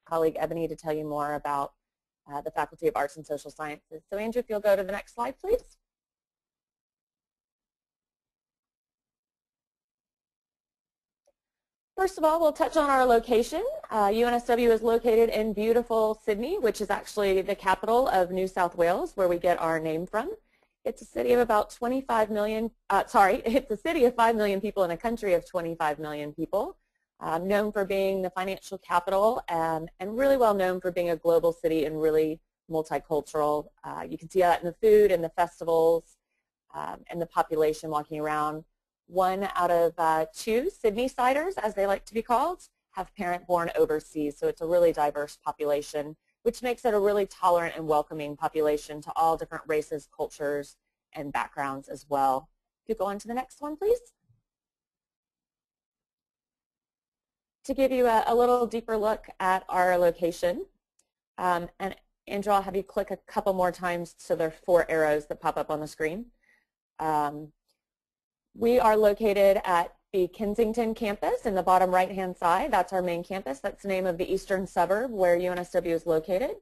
colleague Ebony to tell you more about the Faculty of Arts and Social Sciences. So Andrew, if you'll go to the next slide, please. First of all, we'll touch on our location. UNSW is located in beautiful Sydney, which is actually the capital of New South Wales, where we get our name from. It's a city of about 25 million, it's a city of 5 million people in a country of 25 million people, known for being the financial capital and really well known for being a global city and really multicultural. You can see that in the food and the festivals and the population walking around. 1 out of 2 Sydney-siders, as they like to be called, have parent born overseas, so it's a really diverse population, which makes it a really tolerant and welcoming population to all different races, cultures, and backgrounds as well. If you go on to the next one, please. To give you a little deeper look at our location, and Andrew, I'll have you click a couple more times so there are 4 arrows that pop up on the screen. We are located at the Kensington campus in the bottom right-hand side. That's our main campus. That's the name of the eastern suburb where UNSW is located.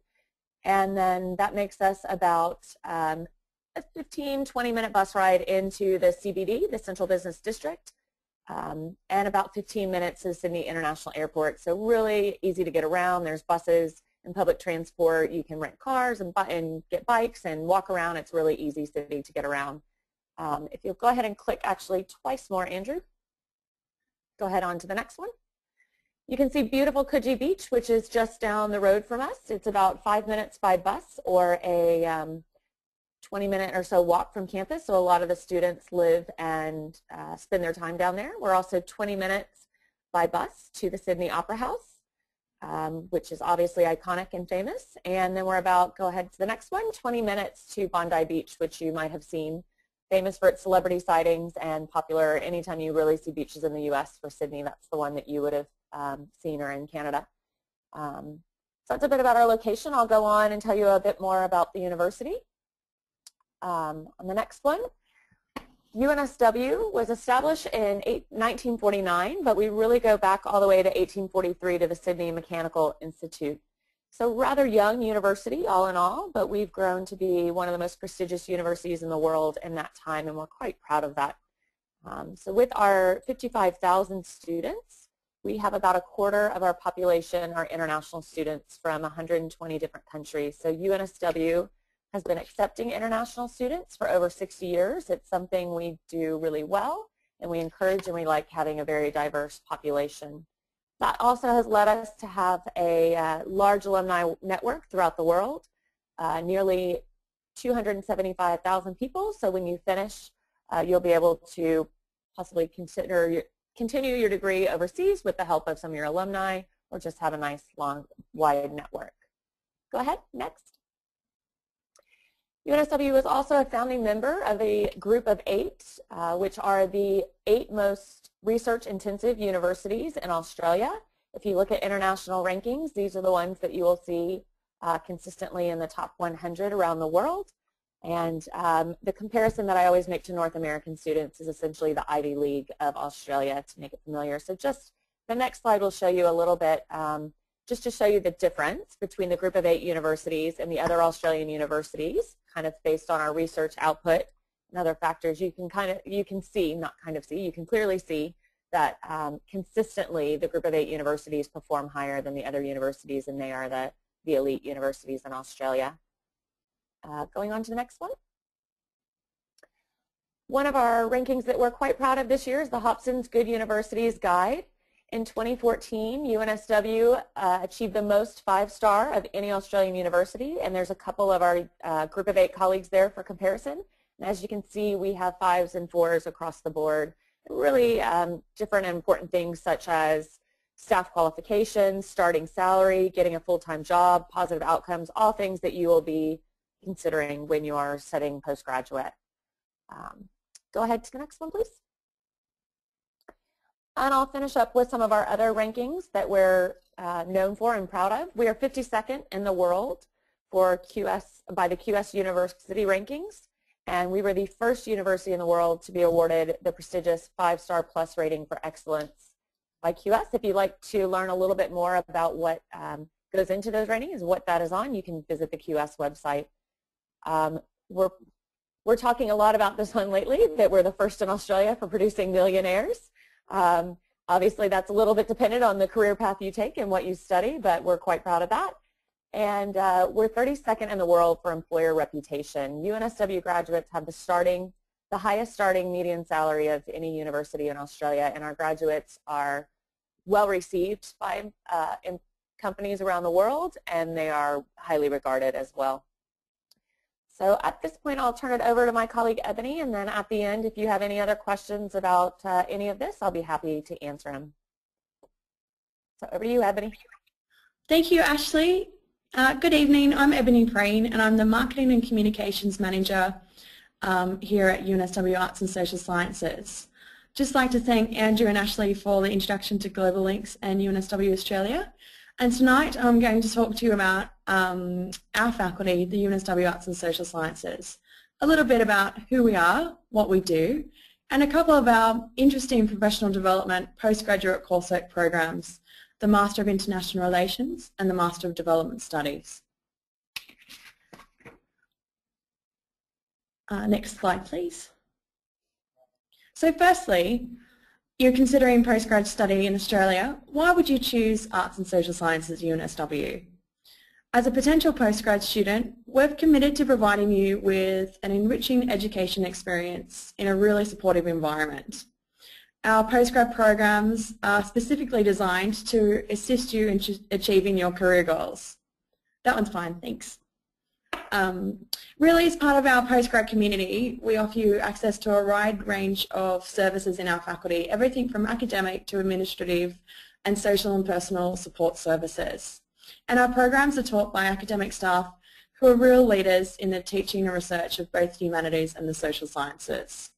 And then that makes us about a 15, 20-minute bus ride into the CBD, the Central Business District, and about 15 minutes to Sydney International Airport. So really easy to get around. There's buses and public transport. You can rent cars and get bikes and walk around. It's a really easy city to get around. If you'll go ahead and click actually twice more, Andrew. Go ahead on to the next one. You can see beautiful Coogee Beach, which is just down the road from us. It's about 5 minutes by bus or a 20-minute or so walk from campus, so a lot of the students live and spend their time down there. We're also 20 minutes by bus to the Sydney Opera House, which is obviously iconic and famous. And then we're about, go ahead to the next one, 20 minutes to Bondi Beach, which you might have seen. Famous for its celebrity sightings and popular anytime you really see beaches in the U.S. for Sydney, that's the one that you would have seen, or in Canada. So that's a bit about our location. I'll go on and tell you a bit more about the university. On the next one, UNSW was established in 1949, but we really go back all the way to 1843 to the Sydney Mechanical Institute. So rather young university all in all, but we've grown to be one of the most prestigious universities in the world in that time, and we're quite proud of that. So with our 55,000 students, we have about a quarter of our population are international students from 120 different countries. So UNSW has been accepting international students for over 60 years. It's something we do really well, and we encourage and we like having a very diverse population. That also has led us to have a large alumni network throughout the world, nearly 275,000 people. So when you finish, you'll be able to possibly continue your degree overseas with the help of some of your alumni, or just have a nice, long, wide network. Go ahead, next. UNSW was also a founding member of a group of 8, which are the 8 most research-intensive universities in Australia. If you look at international rankings, these are the ones that you will see consistently in the top 100 around the world. And the comparison that I always make to North American students is essentially the Ivy League of Australia, to make it familiar. So just the next slide will show you a little bit, just to show you the difference between the group of 8 universities and the other Australian universities, kind of based on our research output and other factors. You can clearly see that consistently the group of 8 universities perform higher than the other universities, and they are the elite universities in Australia. Going on to the next one. One of our rankings that we're quite proud of this year is the Hobson's Good Universities Guide. In 2014, UNSW achieved the most 5-star of any Australian university, and there's a couple of our group of 8 colleagues there for comparison. And as you can see, we have 5s and 4s across the board. Really different and important things such as staff qualifications, starting salary, getting a full-time job, positive outcomes, all things that you will be considering when you are studying postgraduate. Go ahead to the next one, please. And I'll finish up with some of our other rankings that we're known for and proud of. We are 52nd in the world for by the QS University rankings. And we were the first university in the world to be awarded the prestigious 5-star plus rating for excellence by QS. If you'd like to learn a little bit more about what goes into those ratings, what that is on, you can visit the QS website. We're talking a lot about this one lately, that we're the first in Australia for producing millionaires. Obviously, that's a little bit dependent on the career path you take and what you study, but we're quite proud of that. And we're 32nd in the world for employer reputation. UNSW graduates have the highest starting median salary of any university in Australia, and our graduates are well received by companies around the world, and they are highly regarded as well. So at this point, I'll turn it over to my colleague Ebony, and then at the end, if you have any other questions about any of this, I'll be happy to answer them. So over to you, Ebony. Thank you, Ashley. Good evening. I'm Ebony Preen, and I'm the Marketing and Communications Manager here at UNSW Arts and Social Sciences. Just like to thank Andrew and Ashley for the introduction to GlobaLinks and UNSW Australia. And tonight I'm going to talk to you about our faculty, the UNSW Arts and Social Sciences, a little bit about who we are, what we do, and a couple of our interesting professional development postgraduate coursework programs, the Master of International Relations and the Master of Development Studies. Next slide, please. So firstly, you're considering postgrad study in Australia. Why would you choose Arts and Social Sciences at UNSW? As a potential postgrad student, we've committed to providing you with an enriching education experience in a really supportive environment. Our postgrad programs are specifically designed to assist you in achieving your career goals. That one's fine, thanks. Really, as part of our postgrad community, we offer you access to a wide range of services in our faculty, everything from academic to administrative and social and personal support services. And our programs are taught by academic staff who are real leaders in the teaching and research of both humanities and the social sciences.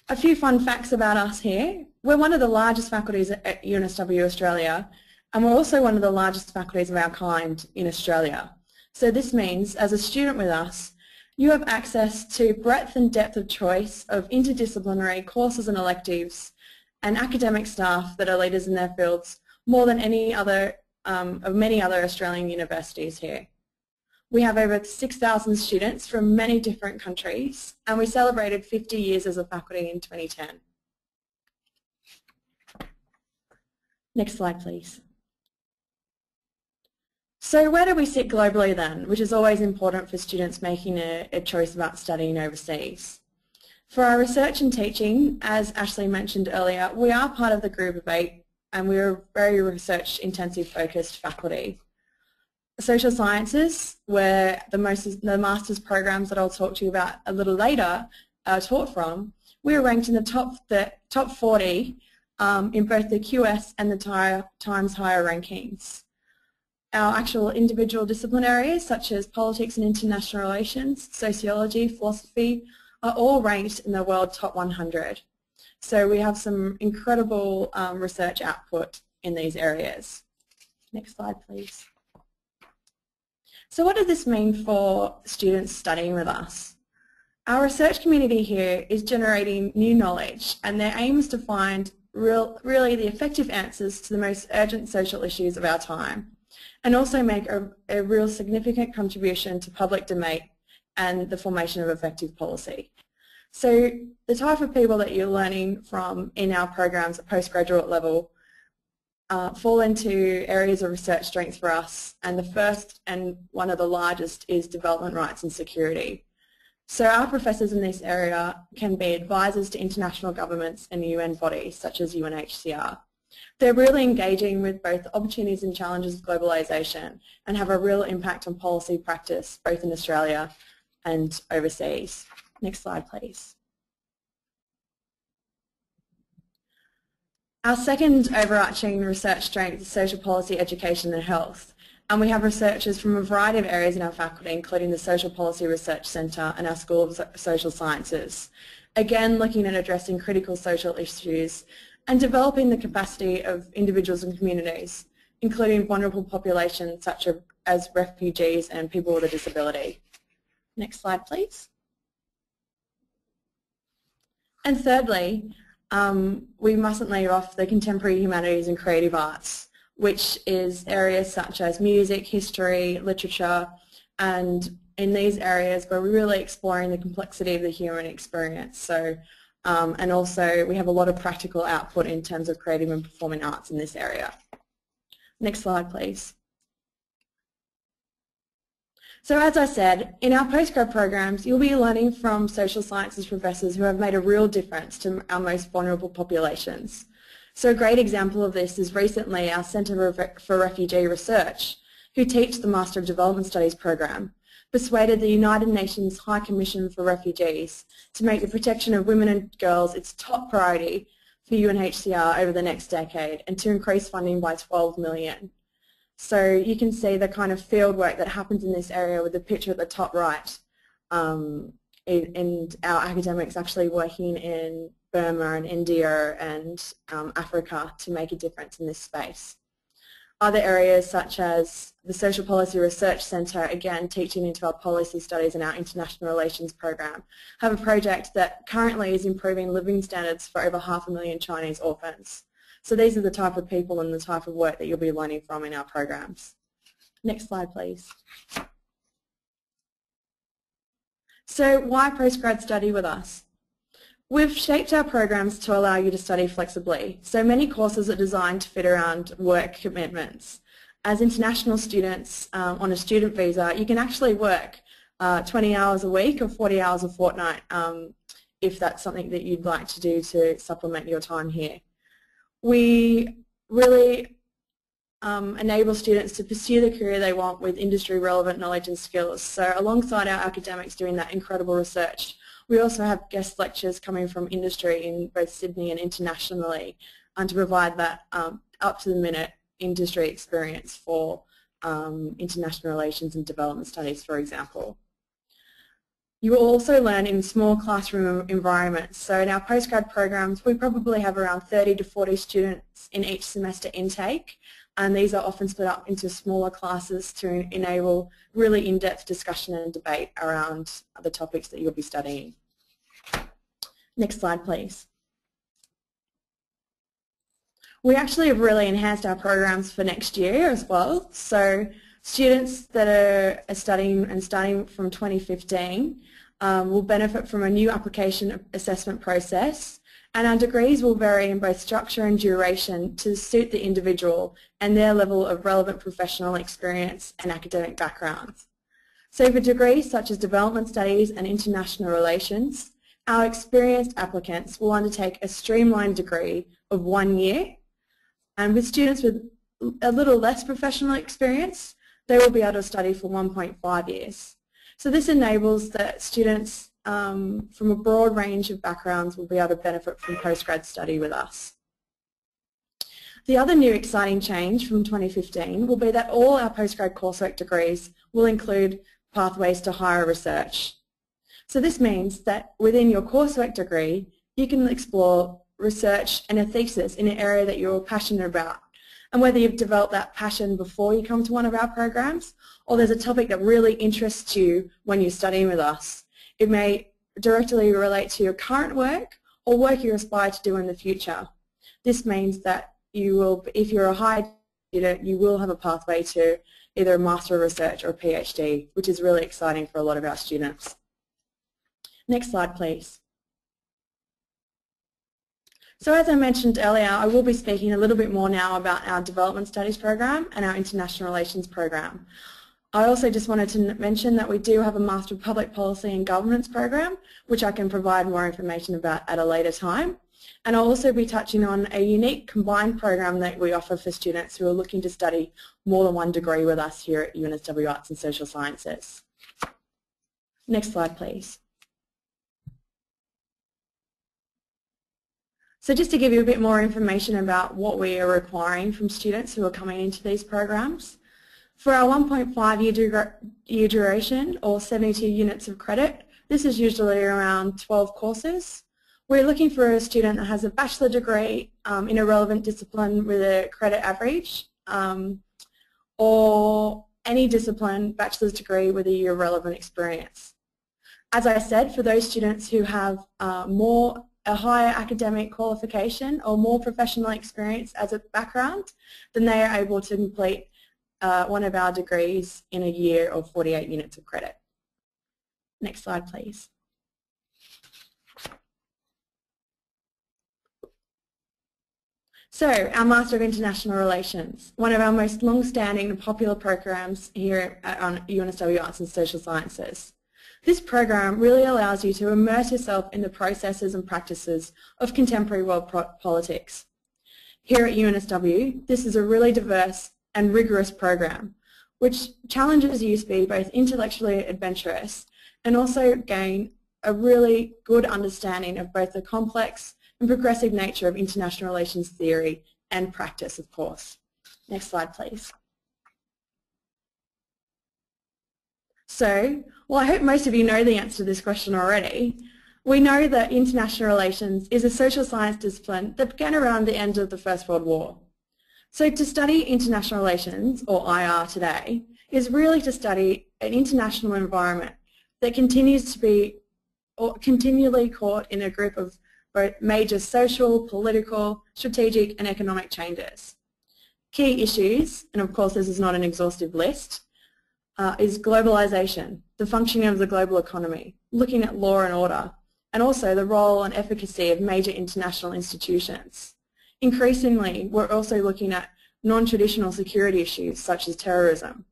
A few fun facts about us here. We're one of the largest faculties at UNSW Australia, and we're also one of the largest faculties of our kind in Australia. So this means, as a student with us, you have access to breadth and depth of choice of interdisciplinary courses and electives and academic staff that are leaders in their fields more than any other of many other Australian universities here. We have over 6,000 students from many different countries, and we celebrated 50 years as a faculty in 2010. Next slide, please. So where do we sit globally then, which is always important for students making a choice about studying overseas? For our research and teaching, as Ashley mentioned earlier, we are part of the group of 8, and we're a very research-intensive focused faculty. Social sciences, where the master's programs that I'll talk to you about a little later are taught from, we're ranked in the top 40 in both the QS and the Times Higher rankings. Our actual individual discipline areas, such as politics and international relations, sociology, philosophy, are all ranked in the world top 100. So we have some incredible research output in these areas. Next slide, please. So what does this mean for students studying with us? Our research community here is generating new knowledge, and their aim is to find really the effective answers to the most urgent social issues of our time, and also make a real significant contribution to public debate and the formation of effective policy. So the type of people that you're learning from in our programs at postgraduate level fall into areas of research strength for us, and the first and one of the largest is development rights and security. So our professors in this area can be advisors to international governments and UN bodies such as UNHCR. They're really engaging with both the opportunities and challenges of globalisation and have a real impact on policy practice both in Australia and overseas. Next slide, please. Our second overarching research strength is social policy, education and health. And we have researchers from a variety of areas in our faculty, including the Social Policy Research Centre and our School of Social Sciences. Again, looking at addressing critical social issues and developing the capacity of individuals and communities, including vulnerable populations such as refugees and people with a disability. Next slide, please. And thirdly, we mustn't leave off the contemporary humanities and creative arts. which is areas such as music, history, literature, and in these areas we're really exploring the complexity of the human experience. So, and also we have a lot of practical output in terms of creative and performing arts in this area. Next slide, please. So as I said, in our postgrad programs, you'll be learning from social sciences professors who have made a real difference to our most vulnerable populations. So a great example of this is recently our Centre for Refugee Research, who teach the Master of Development Studies program, persuaded the United Nations High Commission for Refugees to make the protection of women and girls its top priority for UNHCR over the next decade and to increase funding by 12 million. So you can see the kind of field work that happens in this area with the picture at the top right, and our academics actually working in Burma and India and Africa to make a difference in this space. Other areas such as the Social Policy Research Centre, again teaching into our policy studies and our international relations program, have a project that currently is improving living standards for over 500,000 Chinese orphans. So these are the type of people and the type of work that you'll be learning from in our programs. Next slide, please. So why postgrad study with us? We've shaped our programs to allow you to study flexibly. So many courses are designed to fit around work commitments. As international students on a student visa, you can actually work 20 hours a week or 40 hours a fortnight if that's something that you'd like to do to supplement your time here. We really enable students to pursue the career they want with industry relevant knowledge and skills. So alongside our academics doing that incredible research, we also have guest lectures coming from industry in both Sydney and internationally to provide that up-to-the-minute industry experience for international relations and development studies, for example. You will also learn in small classroom environments. So in our postgrad programs, we probably have around 30 to 40 students in each semester intake, and these are often split up into smaller classes to enable really in-depth discussion and debate around the topics that you'll be studying. Next slide, please. We actually have really enhanced our programs for next year as well. So students that are studying from 2015 will benefit from a new application assessment process, and our degrees will vary in both structure and duration to suit the individual and their level of relevant professional experience and academic backgrounds. So for degrees such as development studies and international relations, our experienced applicants will undertake a streamlined degree of 1 year, and with students with a little less professional experience, they will be able to study for 1.5 years. So this enables that students from a broad range of backgrounds will be able to benefit from postgrad study with us. The other new exciting change from 2015 will be that all our postgrad coursework degrees will include pathways to higher research. So this means that within your coursework degree, you can explore research and a thesis in an area that you're passionate about. And whether you've developed that passion before you come to one of our programs, or there's a topic that really interests you when you're studying with us, it may directly relate to your current work or work you aspire to do in the future. This means that you will, if you're a high student, you will have a pathway to either a Master of Research or a PhD, which is really exciting for a lot of our students. Next slide, please. So as I mentioned earlier, I will be speaking a little bit more now about our Development Studies program and our International Relations program. I also just wanted to mention that we do have a Master of Public Policy and Governance program, which I can provide more information about at a later time. And I'll also be touching on a unique combined program that we offer for students who are looking to study more than one degree with us here at UNSW Arts and Social Sciences. Next slide, please. So just to give you a bit more information about what we are requiring from students who are coming into these programs. For our 1.5 year duration, or 72 units of credit, this is usually around 12 courses. We're looking for a student that has a bachelor degree in a relevant discipline with a credit average, or any discipline bachelor's degree with a year relevant experience. As I said, for those students who have more a higher academic qualification or more professional experience as a background, then they are able to complete one of our degrees in a year or 48 units of credit. Next slide, please. So, our Master of International Relations, one of our most long-standing and popular programs here at UNSW Arts and Social Sciences. This program really allows you to immerse yourself in the processes and practices of contemporary world politics. Here at UNSW, this is a really diverse and rigorous program, which challenges you to be both intellectually adventurous and also gain a really good understanding of both the complex and progressive nature of international relations theory and practice, of course. Next slide, please. So, well, I hope most of you know the answer to this question already. We know that international relations is a social science discipline that began around the end of the First World War. So to study international relations, or IR today, is really to study an international environment that continues to be continually caught in a grip of both major social, political, strategic and economic changes. Key issues, and of course this is not an exhaustive list, is globalization, the functioning of the global economy, looking at law and order, and also the role and efficacy of major international institutions. Increasingly, we're also looking at non-traditional security issues such as terrorism,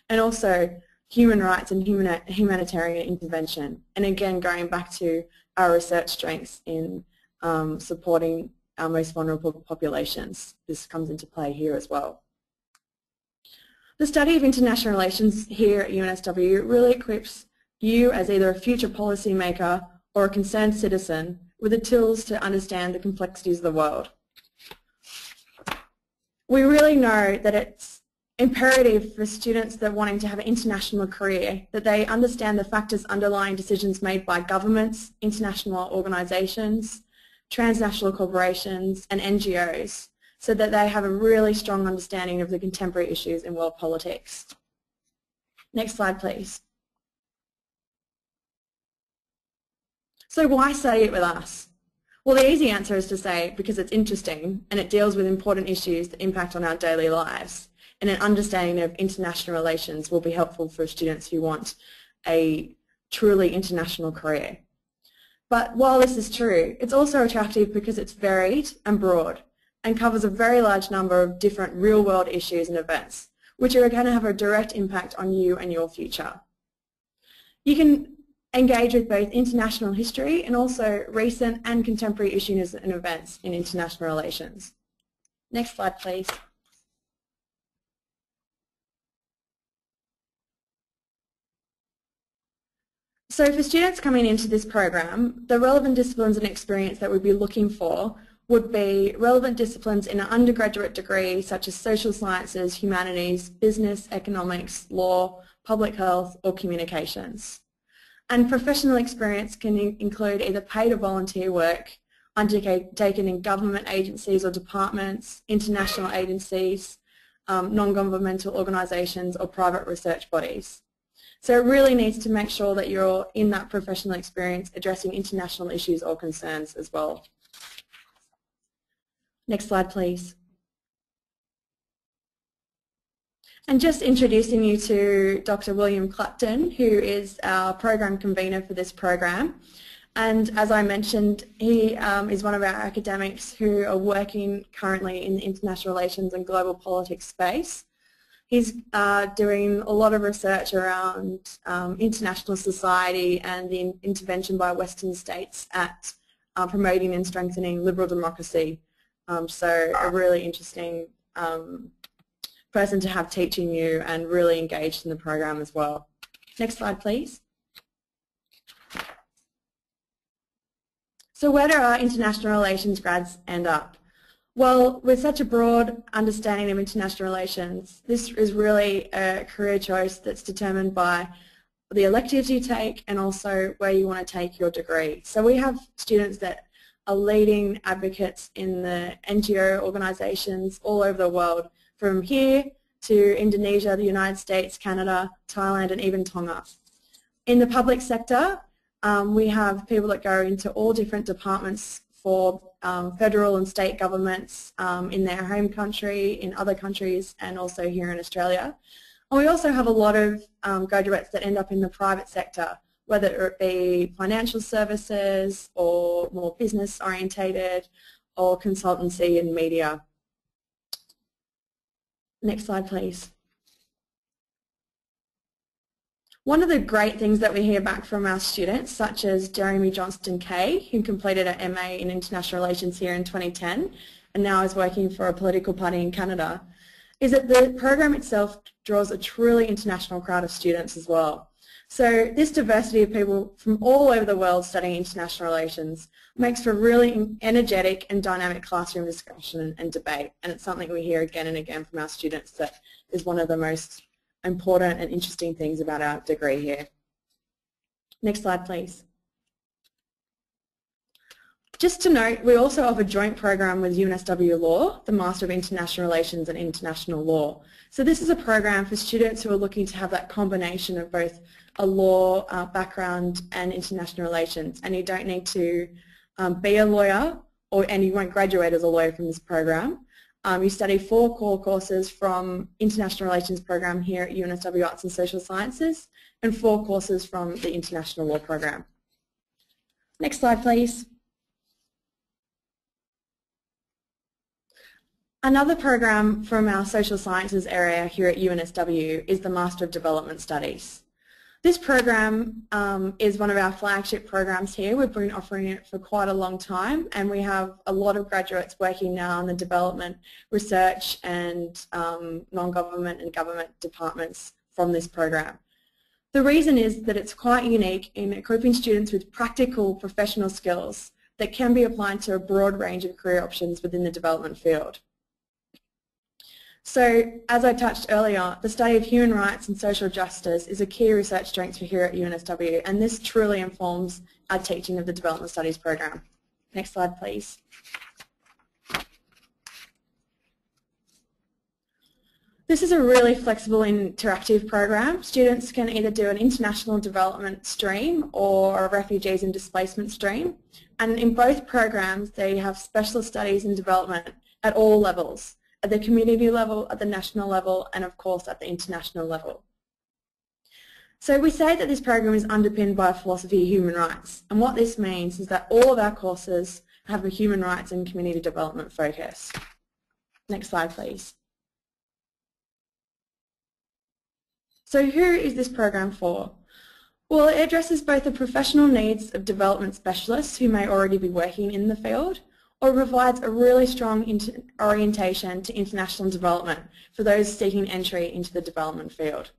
and also human rights and humanitarian intervention, and again going back to our research strengths in supporting our most vulnerable populations. This comes into play here as well. The study of international relations here at UNSW really equips you as either a future policymaker or a concerned citizen with the tools to understand the complexities of the world. We really know that it's imperative for students that are wanting to have an international career that they understand the factors underlying decisions made by governments, international organisations, transnational corporations and NGOs, so that they have a really strong understanding of the contemporary issues in world politics. Next slide, please. So why study it with us? Well, the easy answer is to say because it's interesting and it deals with important issues that impact on our daily lives, and an understanding of international relations will be helpful for students who want a truly international career. But while this is true, it's also attractive because it's varied and broad and covers a very large number of different real-world issues and events, which are going to have a direct impact on you and your future. You can engage with both international history and also recent and contemporary issues and events in international relations. Next slide, please. So for students coming into this program, the relevant disciplines and experience that we'd be looking for would be relevant disciplines in an undergraduate degree such as social sciences, humanities, business, economics, law, public health or communications. And professional experience can include either paid or volunteer work undertaken in government agencies or departments, international agencies, non-governmental organisations or private research bodies. So it really needs to make sure that you're in that professional experience addressing international issues or concerns as well. Next slide, please. And just introducing you to Dr. William Clapton, who is our program convener for this program. And as I mentioned, he is one of our academics who are working currently in the international relations and global politics space. He's doing a lot of research around international society and the intervention by Western states at promoting and strengthening liberal democracy. So a really interesting person to have teaching you and really engaged in the program as well. Next slide, please. So where do our international relations grads end up? Well, with such a broad understanding of international relations, this is really a career choice that's determined by the electives you take and also where you want to take your degree. So we have students that are leading advocates in the NGO organisations all over the world, from here to Indonesia, the United States, Canada, Thailand and even Tonga. In the public sector, we have people that go into all different departments for federal and state governments in their home country, in other countries, and also here in Australia. And we also have a lot of graduates that end up in the private sector, whether it be financial services or more business orientated or consultancy and media. Next slide, please. One of the great things that we hear back from our students, such as Jeremy Johnston-Kay, who completed an MA in International Relations here in 2010 and now is working for a political party in Canada, is that the program itself draws a truly international crowd of students as well. So this diversity of people from all over the world studying international relations makes for really energetic and dynamic classroom discussion and debate, and it's something we hear again and again from our students that is one of the most important and interesting things about our degree here. Next slide, please. Just to note, we also have a joint program with UNSW Law, the Master of International Relations and International Law. So this is a program for students who are looking to have that combination of both a law background and international relations, and you don't need to be a lawyer, and you won't graduate as a lawyer from this program. You study 4 core courses from International Relations program here at UNSW Arts and Social Sciences and 4 courses from the International Law program. Next slide, please. Another program from our Social Sciences area here at UNSW is the Master of Development Studies. This program is one of our flagship programs here. We've been offering it for quite a long time, and we have a lot of graduates working now in the development, research and non-government and government departments from this program. The reason is that it's quite unique in equipping students with practical professional skills that can be applied to a broad range of career options within the development field. So, as I touched earlier, the study of human rights and social justice is a key research strength for here at UNSW, and this truly informs our teaching of the Development Studies program. Next slide, please. This is a really flexible and interactive program. Students can either do an international development stream or a refugees and displacement stream, and in both programs they have specialist studies in development at all levels, at the community level, at the national level, and of course at the international level. So we say that this program is underpinned by a philosophy of human rights, and what this means is that all of our courses have a human rights and community development focus. Next slide, please. So who is this program for? Well, it addresses both the professional needs of development specialists who may already be working in the field, or provides a really strong orientation to international development for those seeking entry into the development field.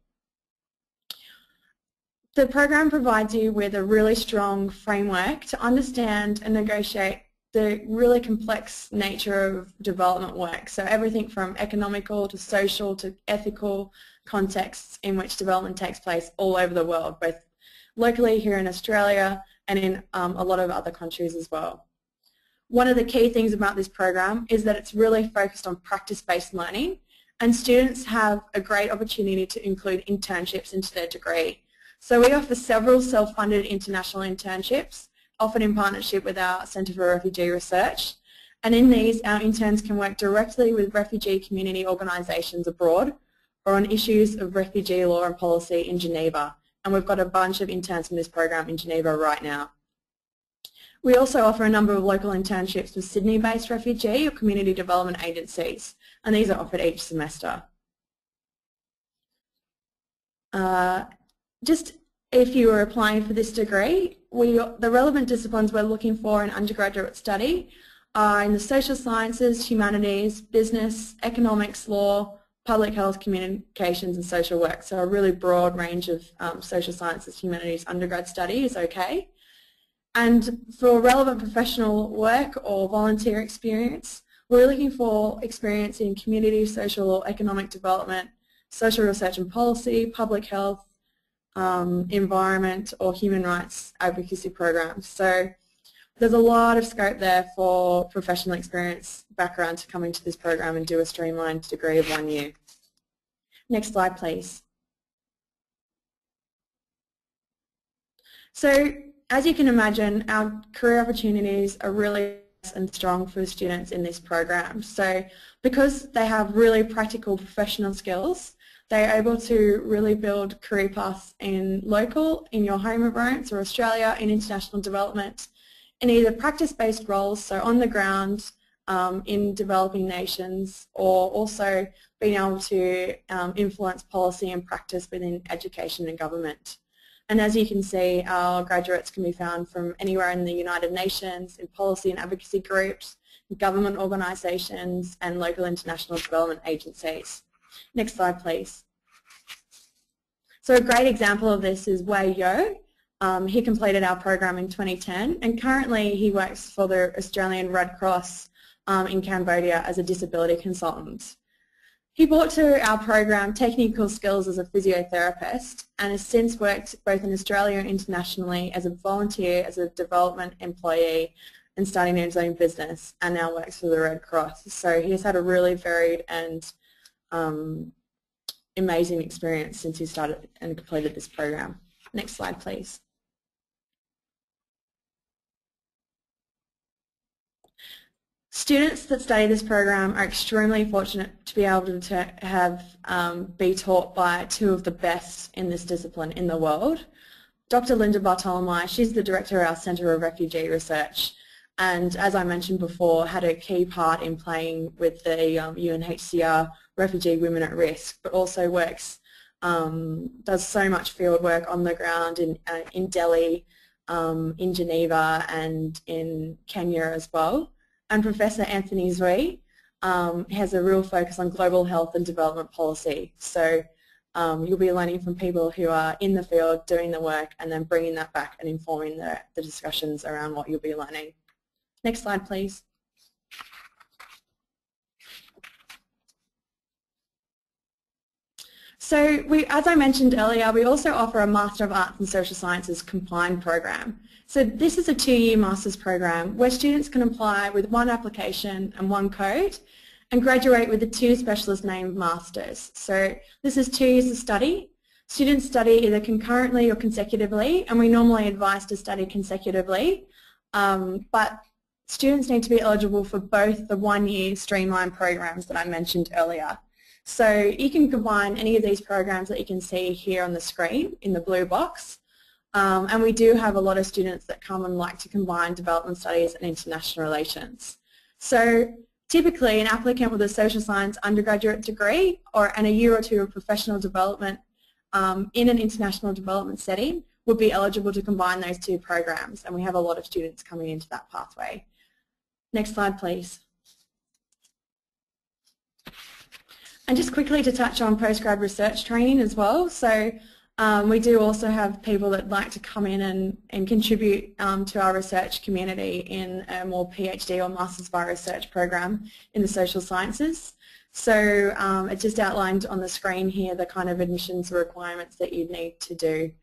The program provides you with a really strong framework to understand and negotiate the really complex nature of development work. So everything from economical to social to ethical contexts in which development takes place all over the world, both locally here in Australia and in a lot of other countries as well. One of the key things about this program is that it's really focused on practice-based learning, and students have a great opportunity to include internships into their degree. So we offer several self-funded international internships, often in partnership with our Centre for Refugee Research, and in these our interns can work directly with refugee community organisations abroad or on issues of refugee law and policy in Geneva, and we've got a bunch of interns from this program in Geneva right now. We also offer a number of local internships with Sydney-based refugee or community development agencies, and these are offered each semester. Just if you were applying for this degree, the relevant disciplines we're looking for in undergraduate study are in the social sciences, humanities, business, economics, law, public health, communications and social work. So a really broad range of social sciences, humanities undergrad study is okay. And for relevant professional work or volunteer experience, we're looking for experience in community, social or economic development, social research and policy, public health, environment or human rights advocacy programs. So there's a lot of scope there for professional experience background to come into this program and do a streamlined degree of 1 year. Next slide, please. So as you can imagine, our career opportunities are really and strong for students in this program. So because they have really practical professional skills, they're able to really build career paths in local, in your home environments or Australia, in international development, in either practice-based roles, so on the ground in developing nations, or also being able to influence policy and practice within education and government. And as you can see, our graduates can be found from anywhere in the United Nations, in policy and advocacy groups, government organisations and local international development agencies. Next slide, please. So a great example of this is Wei Yo. He completed our program in 2010 and currently he works for the Australian Red Cross in Cambodia as a disability consultant. He brought to our program technical skills as a physiotherapist and has since worked both in Australia and internationally as a volunteer, as a development employee and starting his own business, and now works for the Red Cross. So he has had a really varied and amazing experience since he started and completed this program. Next slide, please. Students that study this program are extremely fortunate to be able to have be taught by two of the best in this discipline in the world. Dr. Linda Bartolomei, she's the director of our Centre of Refugee Research, and as I mentioned before, had a key part in playing with the UNHCR Refugee Women at Risk, but also works, does so much field work on the ground in Delhi, in Geneva and in Kenya as well. And Professor Anthony Zui has a real focus on global health and development policy. So you'll be learning from people who are in the field doing the work and then bringing that back and informing the discussions around what you'll be learning. Next slide, please. So as I mentioned earlier, we also offer a Master of Arts and Social Sciences combined program. So this is a 2-year master's program where students can apply with one application and one code and graduate with the 2 specialist named masters. So this is 2 years of study. Students study either concurrently or consecutively, and we normally advise to study consecutively, but students need to be eligible for both the 1-year streamlined programs that I mentioned earlier. So you can combine any of these programs that you can see here on the screen in the blue box. And we do have a lot of students that come and like to combine development studies and international relations. So typically an applicant with a social science undergraduate degree and a year or 2 of professional development in an international development setting would be eligible to combine those 2 programs, and we have a lot of students coming into that pathway. Next slide, please. And just quickly to touch on postgrad research training as well. So we do also have people that like to come in and contribute to our research community in a more PhD or Masters by Research program in the social sciences. So it's just outlined on the screen here the kind of admissions requirements that you need to do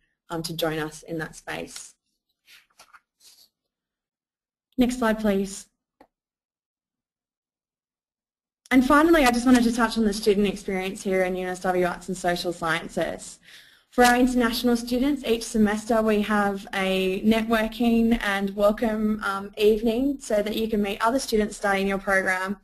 to join us in that space. Next slide, please. And finally, I just wanted to touch on the student experience here in UNSW Arts and Social Sciences. For our international students, each semester we have a networking and welcome evening so that you can meet other students studying your program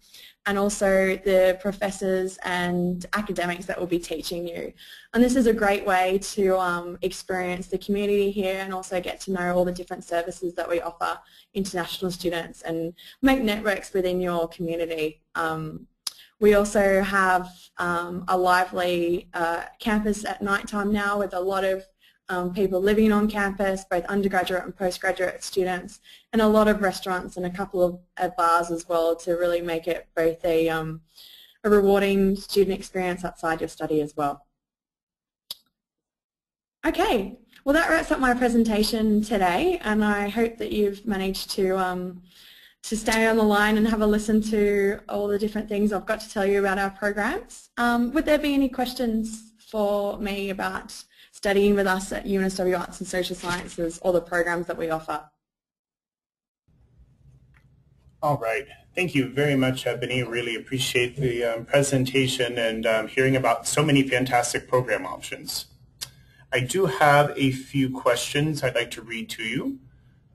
and also the professors and academics that will be teaching you. And this is a great way to experience the community here and also get to know all the different services that we offer international students and make networks within your community. We also have a lively campus at night time now with a lot of people living on campus, both undergraduate and postgraduate students, and a lot of restaurants and a couple of bars as well to really make it both a rewarding student experience outside your study as well. Okay, well that wraps up my presentation today, and I hope that you've managed to stay on the line and have a listen to all the different things I've got to tell you about our programs. Would there be any questions for me about studying with us at UNSW Arts and Social Sciences or the programs that we offer? All right. Thank you very much, Ebony. Really appreciate the presentation and hearing about so many fantastic program options. I do have a few questions I'd like to read to you.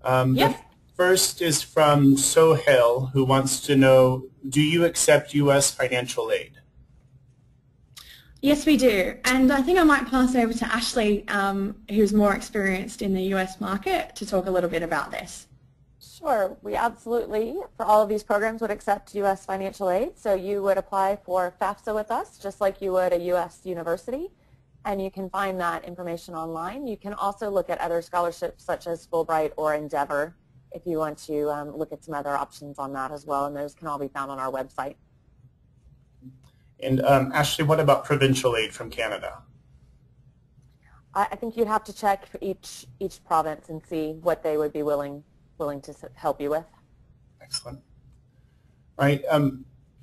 Yes. first is from Sohail, who wants to know, do you accept U.S. financial aid? Yes, we do. And I think I might pass over to Ashley, who's more experienced in the US market, to talk a little bit about this. Sure. We absolutely, for all of these programs, would accept U.S. financial aid. So you would apply for FAFSA with us, just like you would a U.S. university, and you can find that information online. You can also look at other scholarships such as Fulbright or Endeavor if you want to look at some other options on that as well, and those can all be found on our website. And Ashley, what about provincial aid from Canada? I think you'd have to check for each province and see what they would be willing to help you with. Excellent. All right.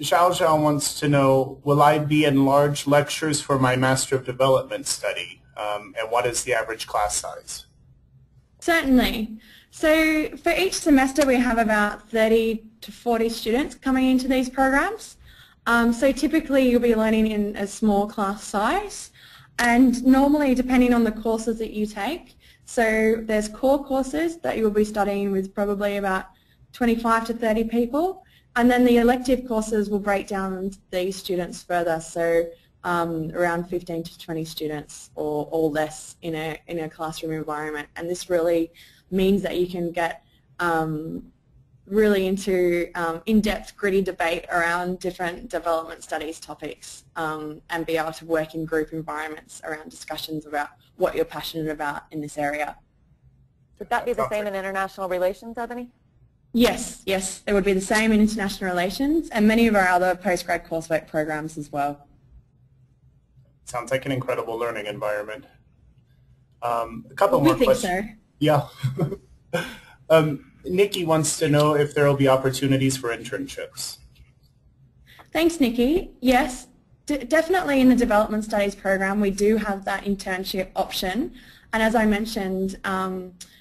Zhao wants to know, will I be in large lectures for my Master of Development study? And what is the average class size? Certainly. So for each semester we have about 30 to 40 students coming into these programs. So typically you'll be learning in a small class size, and normally depending on the courses that you take, so there's core courses that you'll be studying with probably about 25 to 30 people, and then the elective courses will break down these students further, so around 15 to 20 students or less in a classroom environment. And this really means that you can get really into in-depth, gritty debate around different development studies topics and be able to work in group environments around discussions about what you're passionate about in this area. Would that be the same in international relations, Ebony? Yes, yes, it would be the same in international relations and many of our other postgrad coursework programs as well. Sounds like an incredible learning environment. A couple more questions. We think so. Yeah. Nikki wants to know if there will be opportunities for internships. Thanks, Nikki. Yes, definitely in the development studies program we do have that internship option, and as I mentioned,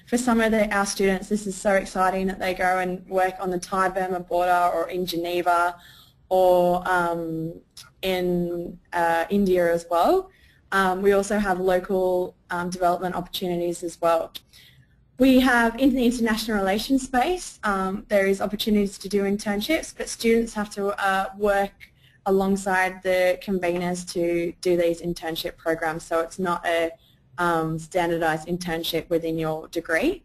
for some of our students this is so exciting that they go and work on the Thai-Burma border or in Geneva or in India as well. We also have local development opportunities as well. We have, in the international relations space, there is opportunities to do internships, but students have to work alongside the conveners to do these internship programs, so it's not a standardized internship within your degree.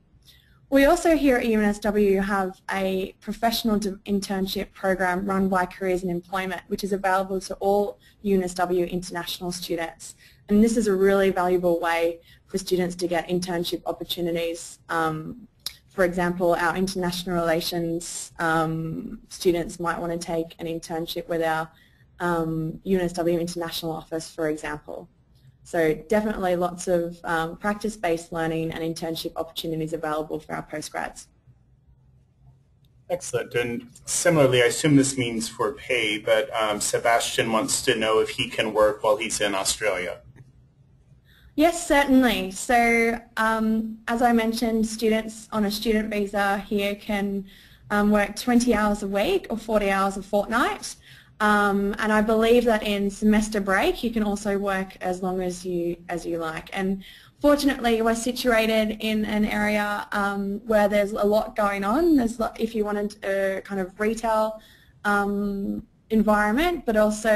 We also here at UNSW have a professional internship program run by Careers and Employment, which is available to all UNSW international students. And this is a really valuable way for students to get internship opportunities. For example, our international relations students might want to take an internship with our UNSW International Office, for example. So definitely lots of practice-based learning and internship opportunities available for our postgrads. Excellent. And similarly, I assume this means for pay, but Sebastian wants to know if he can work while he's in Australia. Yes, certainly. So as I mentioned, students on a student visa here can work 20 hours a week or 40 hours a fortnight. And I believe that in semester break you can also work as long as you like. And fortunately we're situated in an area where there's a lot going on. If you wanted a kind of retail environment, but also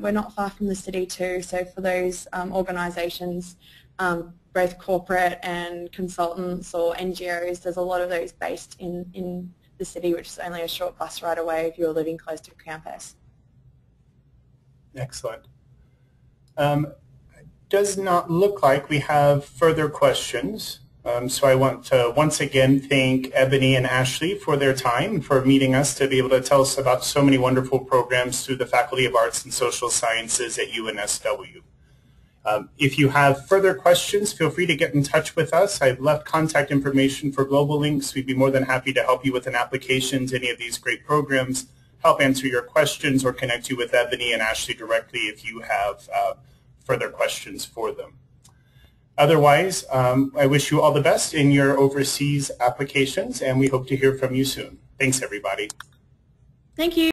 we're not far from the city too, so for those organisations, both corporate and consultants or NGOs, there's a lot of those based in the city, which is only a short bus ride away if you're living close to campus. Excellent. Does not look like we have further questions. So I want to once again thank Ebony and Ashley for their time, for meeting us to be able to tell us about so many wonderful programs through the Faculty of Arts and Social Sciences at UNSW. If you have further questions, feel free to get in touch with us. I've left contact information for GlobaLinks. We'd be more than happy to help you with an application to any of these great programs, help answer your questions, or connect you with Ebony and Ashley directly if you have further questions for them. Otherwise, I wish you all the best in your overseas applications, and we hope to hear from you soon. Thanks, everybody. Thank you.